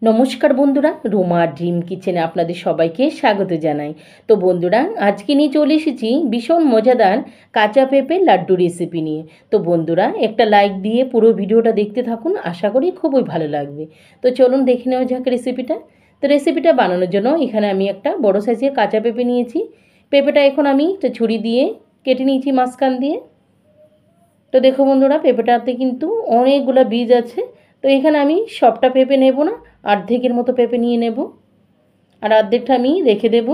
নমস্কার বন্ধুরা, রোমা ড্রিম কিচেনে আপনাদের সবাইকে স্বাগত জানাই। তো বন্ধুরা, আজকে নিয়ে চলে এসেছি ভীষণ মজাদার কাঁচা পেঁপে লাড্ডু রেসিপি নিয়ে। তো বন্ধুরা, একটা লাইক দিয়ে পুরো ভিডিওটা দেখতে থাকুন, আশা করি খুবই ভালো লাগবে। তো চলুন দেখে নেওয়া যাক রেসিপিটা। তো রেসিপিটা বানানোর জন্য এখানে আমি একটা বড় সাইজের কাঁচা পেঁপে নিয়েছি। পেঁপেটা এখন আমি একটা ছুরি দিয়ে কেটে নিয়েছি মাঝখান দিয়ে। তো দেখো বন্ধুরা, পেঁপেটাতে কিন্তু অনেকগুলো বীজ আছে। তো এখানে আমি সবটা পেঁপে নেব না, অর্ধেকের মতো পেঁপে নিয়ে নেব, আর অর্ধেকটা আমি রেখে দেব।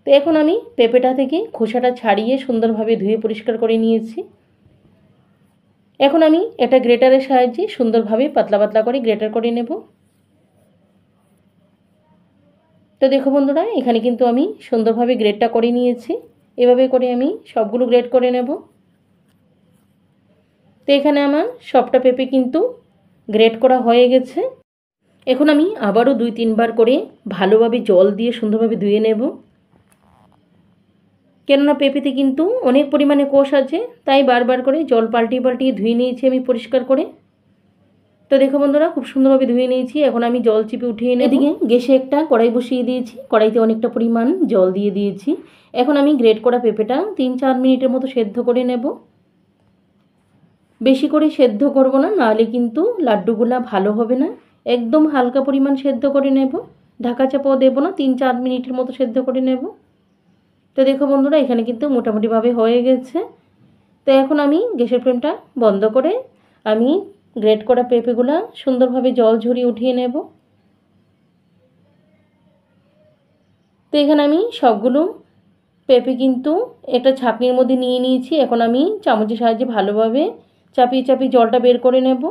তো এখন আমি পেঁপেটা থেকে খোসাটা ছাড়িয়ে সুন্দরভাবে ধুয়ে পরিষ্কার করে নিয়েছি। এখন আমি এটা গ্রেটারের সাহায্যে সুন্দরভাবে পাতলা পাতলা করে গ্রেটার করে নেব। তো দেখো বন্ধুরা, এখানে কিন্তু আমি সুন্দরভাবে গ্রেটটা করে নিয়েছি। এভাবে করে আমি সবগুলো গ্রেট করে নেব। তো এখানে আমার সবটা পেঁপে কিন্তু গ্রেট করা হয়ে গেছে। এখন আমি আবারও 2-3 বার করে ভালোভাবে জল দিয়ে সুন্দরভাবে ধুয়ে নেব, কেননা পেঁপেতে কিন্তু অনেক পরিমাণে কোষ আছে, তাই বারবার করে জল পাল্টিয়ে পাল্টিয়ে ধুয়ে নিয়েছি আমি পরিষ্কার করে। তো দেখো বন্ধুরা, খুব সুন্দরভাবে ধুয়ে নিয়েছি। এখন আমি জল চিপে উঠিয়ে নেব। এদিকে গ্যাসে একটা কড়াই বসিয়ে দিয়েছি, কড়াইতে অনেকটা পরিমাণ জল দিয়ে দিয়েছি। এখন আমি গ্রেট করা পেঁপেটা 3-4 মিনিটের মতো সেদ্ধ করে নেব। বেশি করে সেদ্ধ করব না, নাহলে কিন্তু লাড্ডুগুলা ভালো হবে না। একদম হালকা পরিমাণ সেদ্ধ করে নেব, ঢাকা চাপাও দেব না, 3-4 মিনিটের মতো সেদ্ধ করে নেব। তো দেখো বন্ধুরা, এখানে কিন্তু মোটামুটিভাবে হয়ে গেছে। তো এখন আমি গ্যাসের ফ্লেমটা বন্ধ করে আমি গ্রেট করা পেঁপেগুলো সুন্দরভাবে জল ঝরিয়ে উঠিয়ে নেব। তো এখানে আমি সবগুলো পেঁপে কিন্তু একটা ছাঁকনির মধ্যে নিয়ে নিয়েছি। এখন আমি চামচের সাহায্যে ভালোভাবে চাপিয়ে চাপিয়ে জলটা বের করে নেব।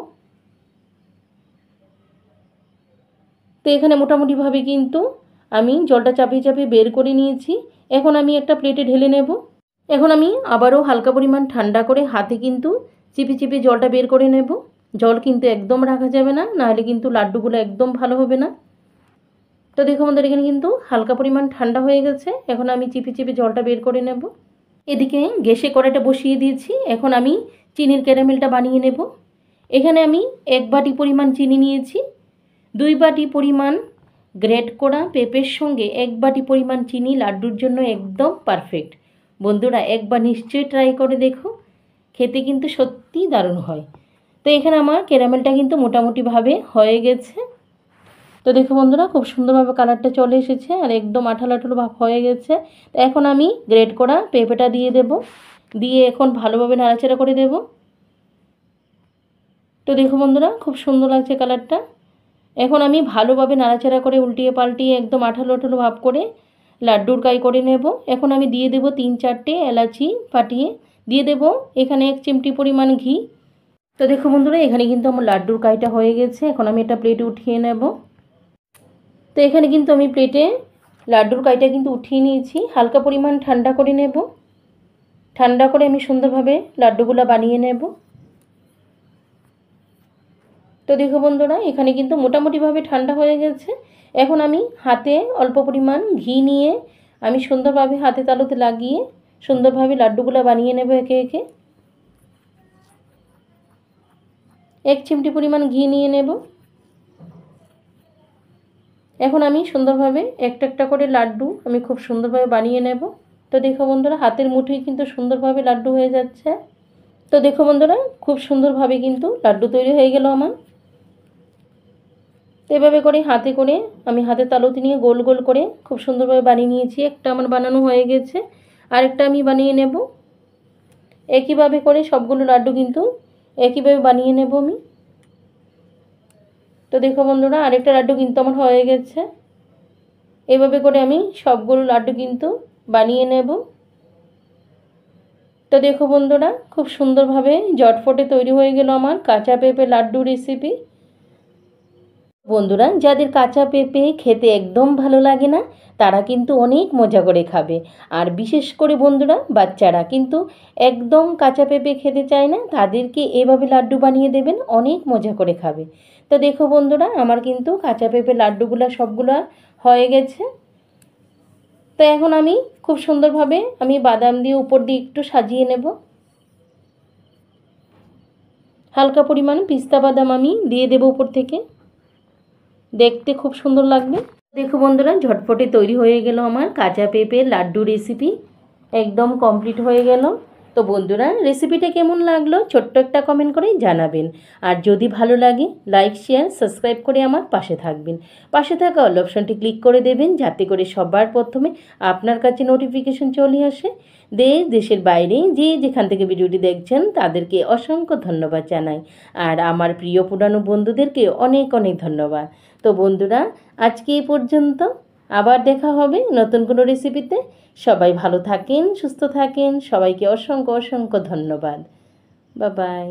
তো এখানে মোটামুটিভাবে কিন্তু আমি জলটা চাপিয়ে চাপিয়ে বের করে নিয়েছি। এখন আমি একটা প্লেটে ঢেলে নেব। এখন আমি আবারও হালকা পরিমাণ ঠান্ডা করে হাতে কিন্তু চিপে চিপে জলটা বের করে নেব। জল কিন্তু একদম রাখা যাবে না, নাহলে কিন্তু লাড্ডুগুলো একদম ভালো হবে না। তো দেখো আমাদের এখানে কিন্তু হালকা পরিমাণ ঠান্ডা হয়ে গেছে। এখন আমি চিপে চিপে জলটা বের করে নেব। এদিকে গ্যাসে কড়াইটা বসিয়ে দিয়েছি। এখন আমি চিনির ক্যারামেলটা বানিয়ে নেব। এখানে আমি 1 বাটি পরিমাণ চিনি নিয়েছি। 2 বাটি পরিমাণ গ্রেট করা পেঁপের সঙ্গে 1 বাটি পরিমাণ চিনি লাড্ডুর জন্য একদম পারফেক্ট। বন্ধুরা, একবার নিশ্চয়ই ট্রাই করে দেখো, খেতে কিন্তু সত্যিই দারুণ হয়। তো এখানে আমার ক্যারামেলটা কিন্তু মোটামুটিভাবে হয়ে গেছে। তো দেখো বন্ধুরা, খুব সুন্দরভাবে কালারটা চলে এসেছে আর একদম আঠালো আঠালো ভাব হয়ে গেছে। তো এখন আমি গ্রেট করা পেঁপেটা দিয়ে দেব, দিয়ে এখন ভালোভাবে নাড়াচাড়া করে দেব। তো দেখো বন্ধুরা, খুব সুন্দর লাগছে কালারটা। এখন আমি ভালোভাবে নাড়াচাড়া করে উল্টিয়ে পাল্টিয়ে একদম আঠালো আঠালো ভাব করে লাড্ডুর কাই করে নেব। এখন আমি দিয়ে দেব 3-4টে এলাচি ফাটিয়ে, দিয়ে দেব এখানে 1 চিমটি পরিমাণ ঘি। তো দেখো বন্ধুরা, এখানে কিন্তু আমার লাড্ডুর কাইটা হয়ে গেছে। এখন আমি এটা প্লেটে উঠিয়ে নেব। তো এখানে কিন্তু আমি প্লেটে লাড্ডুর কাইটা কিন্তু উঠিয়ে নিয়েছি। হালকা পরিমাণ ঠান্ডা করে নেব। ঠান্ডা করে আমি সুন্দরভাবে লাড্ডুগুলো বানিয়ে নেব। তো দেখো বন্ধুরা, এখানে কিন্তু মোটামুটিভাবে ঠান্ডা হয়ে গেছে। এখন আমি হাতে অল্প পরিমাণ ঘি নিয়ে আমি সুন্দরভাবে হাতে তালুতে লাগিয়ে সুন্দরভাবে লাড্ডুগুলো বানিয়ে নেব একে একে। 1 চিমটি পরিমাণ ঘি নিয়ে নেব। এখন আমি সুন্দরভাবে একটা একটা করে লাড্ডু আমি খুব সুন্দরভাবে বানিয়ে নেব। তো দেখো বন্ধুরা, হাতের মুঠোয় কিন্তু সুন্দরভাবে লাড্ডু হয়ে যাচ্ছে। তো দেখো বন্ধুরা, খুব সুন্দরভাবে কিন্তু লাড্ডু তৈরি হয়ে গেল আমার। তো এভাবে করে হাতে করে আমি হাতে তালুতে নিয়ে গোল গোল করে খুব সুন্দরভাবে বানিয়ে নিয়েছি। একটা আমার বানানো হয়ে গেছে, আরেকটা আমি বানিয়ে নেব। একইভাবে করে সবগুলো লাড্ডু কিন্তু একইভাবে বানিয়ে নেব আমি। তো দেখো বন্ধুরা, আরেকটা লাড্ডু কিন্তু আমার হয়ে গেছে। এভাবে করে আমি সবগুলো লাড্ডু কিন্তু বানিয়ে নেব। তো দেখো বন্ধুরা, খুব সুন্দরভাবে ঝটফটে তৈরি হয়ে গেল আমার কাঁচা পেঁপে লাড্ডু রেসিপি। বন্ধুরা, যাদের কাঁচা পেঁপে খেতে একদম ভালো লাগে না, তারা কিন্তু অনেক মজা করে খাবে। আর বিশেষ করে বন্ধুরা, বাচ্চারা কিন্তু একদম কাঁচা পেঁপে খেতে চায় না, তাদেরকে এভাবে লাড্ডু বানিয়ে দেবেন, অনেক মজা করে খাবে। তো দেখো বন্ধুরা, আমার কিন্তু কাঁচা পেঁপে লাড্ডুগুলো সবগুলো হয়ে গেছে। তো এখন আমি খুব সুন্দরভাবে আমি বাদাম দিয়ে উপর দিয়ে একটু সাজিয়ে নেব। হালকা পরিমাণ পিস্তা বাদাম আমি দিয়ে দেব উপর থেকে। দেখতে খুব সুন্দর লাগবে। দেখো বন্ধুরা, ঝটপটে তৈরি হয়ে গেল আমার কাঁচা পেঁপের লাড্ডু রেসিপি, একদম কমপ্লিট হয়ে গেল। তো বন্ধুরা, রেসিপিটা কেমন লাগলো ছোট্ট একটা কমেন্ট করে জানাবেন। আর যদি ভালো লাগে লাইক শেয়ার সাবস্ক্রাইব করে আমার পাশে থাকবেন। পাশে থাকা অল অপশনটি ক্লিক করে দেবেন, যাতে করে সবার প্রথমে আপনার কাছে নোটিফিকেশন চলে আসে। দেশের বাইরে যে যেখান থেকে ভিডিওটি দেখছেন তাদেরকে অসংখ্য ধন্যবাদ জানাই। আর আমার প্রিয় পুরানো বন্ধুদেরকে অনেক অনেক ধন্যবাদ। তো বন্ধুরা, আজকে এই পর্যন্ত। আবার দেখা হবে নতুন কোনো রেসিপিতে। সবাই ভালো থাকেন, সুস্থ থাকেন। সবাইকে অসংখ্য অসংখ্য ধন্যবাদ। Bye bye.